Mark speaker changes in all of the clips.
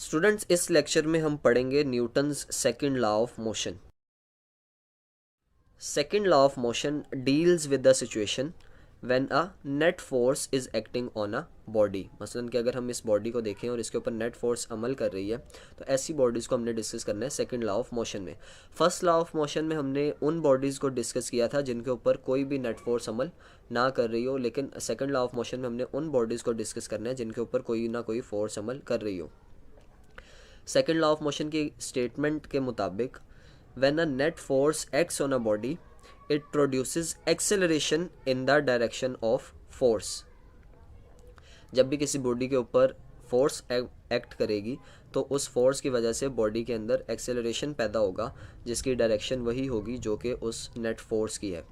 Speaker 1: Students, इस lecture में हम पढ़ेंगे Newton's second law of motion. Second law of motion deals with the situation when a net force is acting on a body. मसलन कि अगर हम इस बॉडी को देखें और इसके ऊपर नेट फोर्स अमल कर रही है, तो ऐसी बॉडीज़ को हमने डिस्कस करना है सेकंड लॉ ऑफ मोशन में। फर्स्ट लॉ ऑफ मोशन में हमने उन बॉडीज़ को डिस्कस किया था जिनके ऊपर कोई भी नेट फोर्स अमल ना कर रही हो, लेकिन सेकंड लॉ ऑफ मोशन में हमने उन बॉडीज़ को डिस्कस करना है जिनके ऊपर कोई ना कोई फोर्स अमल कर रही हो। सेकेंड लॉ ऑफ मोशन की स्टेटमेंट के मुताबिक when a net force acts on a body it produces acceleration in the direction of force. जब भी किसी बॉडी के ऊपर फोर्स एक्ट करेगी तो उस फोर्स की वजह से बॉडी के अंदर एक्सेलरेशन पैदा होगा, जिसकी डायरेक्शन वही होगी जो कि उस नेट फोर्स की है।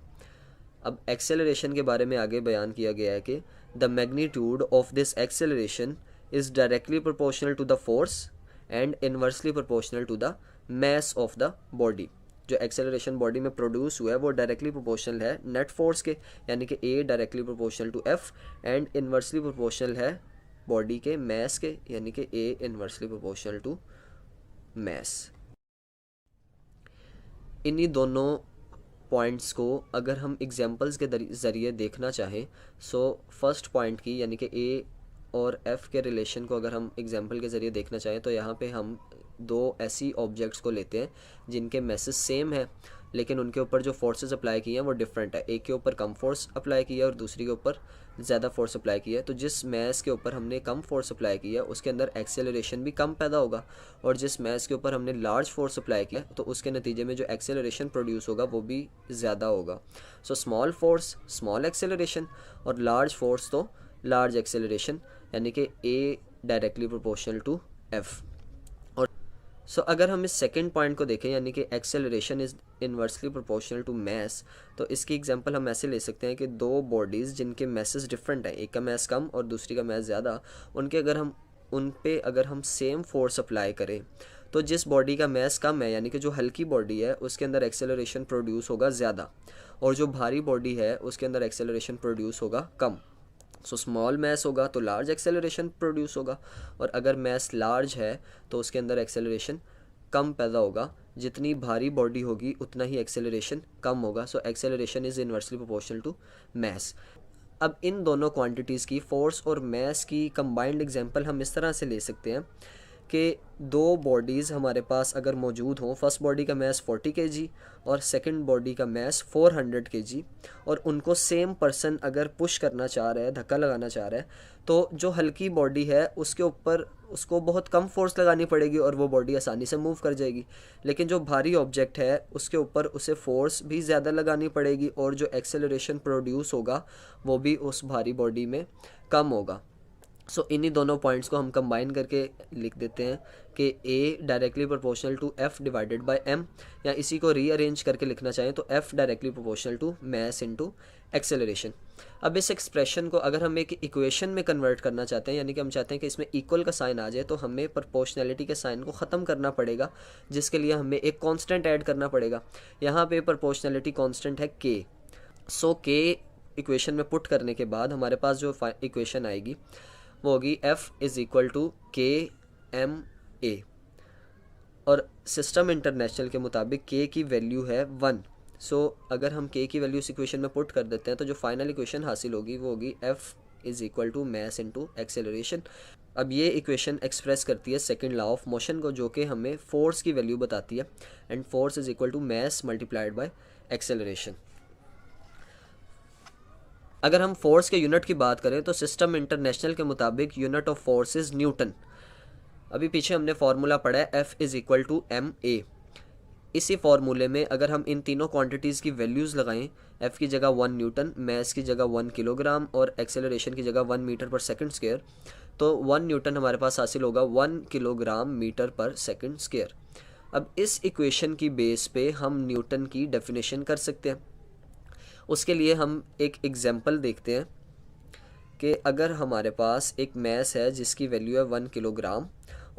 Speaker 1: अब एक्सेलरेशन के बारे में आगे बयान किया गया है कि the magnitude of this acceleration is directly proportional to the force and inversely proportional to the mass of the body. जो एक्सेलरेशन बॉडी में प्रोड्यूस हुआ है वो डायरेक्टली प्रोपोर्शनल है नेट फोर्स के, यानी कि A directly proportional to F, and inversely proportional है बॉडी के मैस के, यानी कि A inversely proportional to mass. इन्हीं दोनों पॉइंट्स को अगर हम एग्जांपल्स के ज़रिए देखना चाहें, सो फर्स्ट पॉइंट की यानी कि ए और एफ़ के रिलेशन को अगर हम एग्जांपल के ज़रिए देखना चाहें, तो यहाँ पे हम दो ऐसी ऑब्जेक्ट्स को लेते हैं जिनके मैसेज सेम है, लेकिन उनके ऊपर जो फोर्सेस अप्लाई किए हैं वो डिफरेंट है। एक के ऊपर कम फोर्स अप्लाई किया है और दूसरी के ऊपर ज़्यादा फोर्स अप्लाई किया है। तो जिस मैस के ऊपर हमने कम फोर्स अप्लाई किया है उसके अंदर एक्सेलरेशन भी कम पैदा होगा, और जिस मैस के ऊपर हमने लार्ज फोर्स अप्लाई किया तो उसके नतीजे में जो एक्सेलरेशन प्रोड्यूस होगा वो भी ज़्यादा होगा। So small force small acceleration और लार्ज फोर्स तो लार्ज एक्सेलरेशन, यानी कि A directly proportional to F. और सो अगर हम इस सेकंड पॉइंट को देखें, यानी कि acceleration is inversely proportional to mass, तो इसकी एग्जांपल हम ऐसे ले सकते हैं कि दो बॉडीज़ जिनके मैसेस डिफरेंट हैं, एक का मैस कम और दूसरी का मैस ज़्यादा, उन पे अगर हम सेम फोर्स अप्लाई करें तो जिस बॉडी का मैस कम है, यानी कि जो हल्की बॉडी है, उसके अंदर एक्सेलरेशन प्रोड्यूस होगा ज़्यादा, और जो भारी बॉडी है उसके अंदर एक्सेलरेशन प्रोड्यूस होगा कम। सो स्मॉल मैस होगा तो लार्ज एक्सेलरेशन प्रोड्यूस होगा, और अगर मैस लार्ज है तो उसके अंदर एक्सेलरेशन कम पैदा होगा। जितनी भारी बॉडी होगी उतना ही एक्सेलरेशन कम होगा। So acceleration is inversely proportional to mass. अब इन दोनों क्वांटिटीज़ की फोर्स और मैस की कंबाइंड एग्जांपल हम इस तरह से ले सकते हैं कि दो बॉडीज़ हमारे पास अगर मौजूद हों, फर्स्ट बॉडी का मैस 40 kg और सेकंड बॉडी का मैस 400 kg, और उनको सेम पर्सन अगर पुश करना चाह रहा है, धक्का लगाना चाह रहा है, तो जो हल्की बॉडी है उसके ऊपर उसको बहुत कम फोर्स लगानी पड़ेगी और वो बॉडी आसानी से मूव कर जाएगी। लेकिन जो भारी ऑब्जेक्ट है उसके ऊपर उसे फोर्स भी ज़्यादा लगानी पड़ेगी, और जो एक्सेलरेशन प्रोड्यूस होगा वो भी उस भारी बॉडी में कम होगा। सो इन्हीं दोनों पॉइंट्स को हम कंबाइन करके लिख देते हैं कि A directly proportional to F divided by M, या इसी को रीअरेंज करके लिखना चाहें तो F directly proportional to mass into acceleration. अब इस एक्सप्रेशन को अगर हम एक इक्वेशन में कन्वर्ट करना चाहते हैं, यानी कि हम चाहते हैं कि इसमें इक्वल का साइन आ जाए, तो हमें प्रोपोर्शनैलिटी के साइन को ख़त्म करना पड़ेगा, जिसके लिए हमें एक कांस्टेंट ऐड करना पड़ेगा। यहाँ पे प्रोपोर्शनैलिटी कांस्टेंट है K। सो K इक्वेशन में पुट करने के बाद हमारे पास जो इक्वेशन आएगी वो होगी F इज़ इक्वल टू के एम ए, और सिस्टम इंटरनेशनल के मुताबिक K की वैल्यू है 1। सो अगर हम K की वैल्यू इस इक्वेशन में पुट कर देते हैं तो जो फाइनल इक्वेशन हासिल होगी वो होगी F is equal to mass into acceleration. अब ये इक्वेशन एक्सप्रेस करती है सेकंड लॉ ऑफ मोशन को, जो कि हमें फोर्स की वैल्यू बताती है, and force is equal to mass multiplied by acceleration. अगर हम फोर्स के यूनिट की बात करें तो सिस्टम इंटरनेशनल के मुताबिक unit of force is Newton. अभी पीछे हमने फार्मूला पढ़ा है F is equal to M A. इसी फार्मूले में अगर हम इन तीनों क्वांटिटीज़ की वैल्यूज़ लगाएं, F की जगह 1 न्यूटन, मैस की जगह 1 किलोग्राम और एक्सेलरेशन की जगह 1 मीटर पर सेकंड स्क्वायर, तो 1 न्यूटन हमारे पास हासिल होगा 1 किलोग्राम मीटर पर सेकंड स्क्वायर। अब इस इक्वेशन की बेस पे हम न्यूटन की डेफिनेशन कर सकते हैं। उसके लिए हम एक एग्जांपल देखते हैं कि अगर हमारे पास एक मैस है जिसकी वैल्यू है 1 किलोग्राम,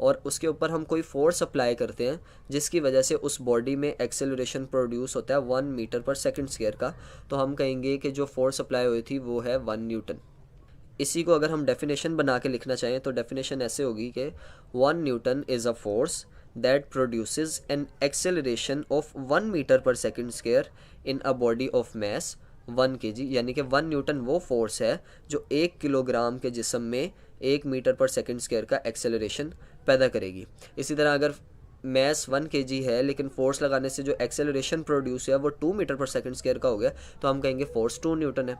Speaker 1: और उसके ऊपर हम कोई फोर्स अप्लाई करते हैं जिसकी वजह से उस बॉडी में एक्सेलरेशन प्रोड्यूस होता है 1 मीटर पर सेकंड स्क्वायर का, तो हम कहेंगे कि जो फोर्स अप्लाई हुई थी वो है 1 न्यूटन। इसी को अगर हम डेफिनेशन बना के लिखना चाहें तो डेफिनेशन ऐसे होगी कि 1 newton is a force that produces an acceleration of 1 metre per second square in a body of mass 1 kg, यानी कि 1 न्यूटन वो फोर्स है जो 1 किलोग्राम के जिस्म में 1 मीटर पर सेकेंड स्क्वायर का एक्सेलरेशन पैदा करेगी। इसी तरह अगर मैस 1 kg है लेकिन फोर्स लगाने से जो एक्सेलरेशन प्रोड्यूस है वो 2 मीटर पर सेकेंड स्क्वायर का हो गया, तो हम कहेंगे फोर्स 2 न्यूटन है।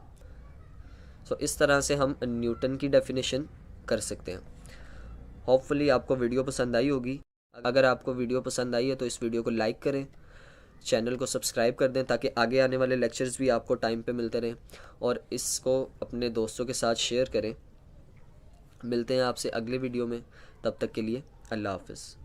Speaker 1: सो इस तरह से हम न्यूटन की डेफिनेशन कर सकते हैं। होपफुली आपको वीडियो पसंद आई होगी। अगर आपको वीडियो पसंद आई है तो इस वीडियो को लाइक करें, चैनल को सब्सक्राइब कर दें ताकि आगे आने वाले लेक्चर्स भी आपको टाइम पे मिलते रहें, और इसको अपने दोस्तों के साथ शेयर करें। मिलते हैं आपसे अगले वीडियो में, तब तक के लिए अल्लाह हाफ़िज़।